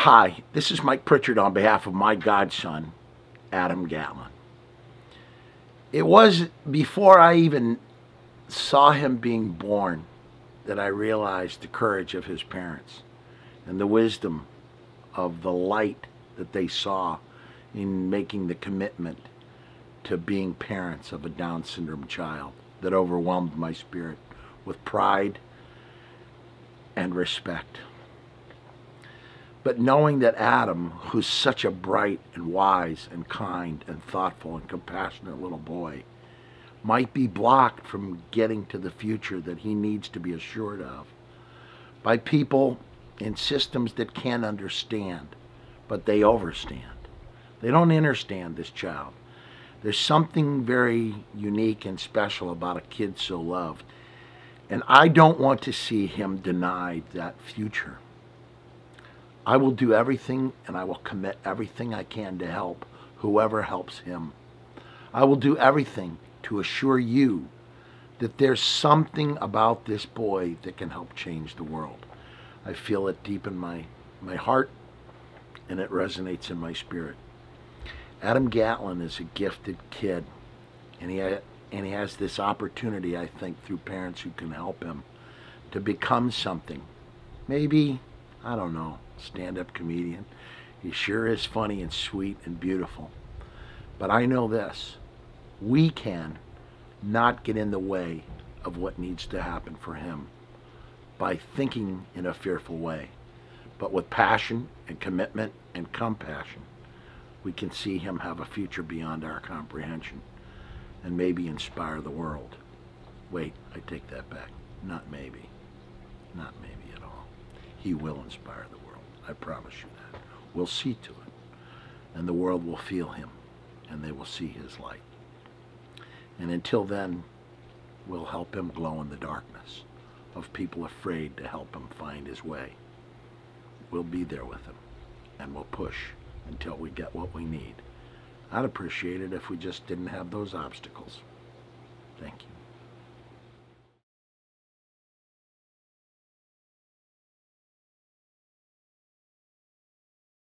Hi, this is Mike Pritchard on behalf of my godson, Adam Gatlin. It was before I even saw him being born that I realized the courage of his parents and the wisdom of the light that they saw in making the commitment to being parents of a Down syndrome child that overwhelmed my spirit with pride and respect. But knowing that Adam, who's such a bright and wise and kind and thoughtful and compassionate little boy, might be blocked from getting to the future that he needs to be assured of by people in systems that can't understand, but they overstand. They don't understand this child. There's something very unique and special about a kid so loved, and I don't want to see him denied that future. I will do everything, and I will commit everything I can to help whoever helps him. I will do everything to assure you that there's something about this boy that can help change the world. I feel it deep in my heart, and it resonates in my spirit. Adam Gatlin is a gifted kid, and he has this opportunity, I think, through parents who can help him to become something. Maybe, I don't know, stand-up comedian. He sure is funny and sweet and beautiful. But I know this: we can not get in the way of what needs to happen for him by thinking in a fearful way. But with passion and commitment and compassion, we can see him have a future beyond our comprehension and maybe inspire the world. Wait, I take that back. Not maybe. Not maybe at all. He will inspire the world. I promise you that. We'll see to it. And the world will feel him, and they will see his light. And until then, we'll help him glow in the darkness of people afraid to help him find his way. We'll be there with him, and we'll push until we get what we need. I'd appreciate it if we just didn't have those obstacles. Thank you.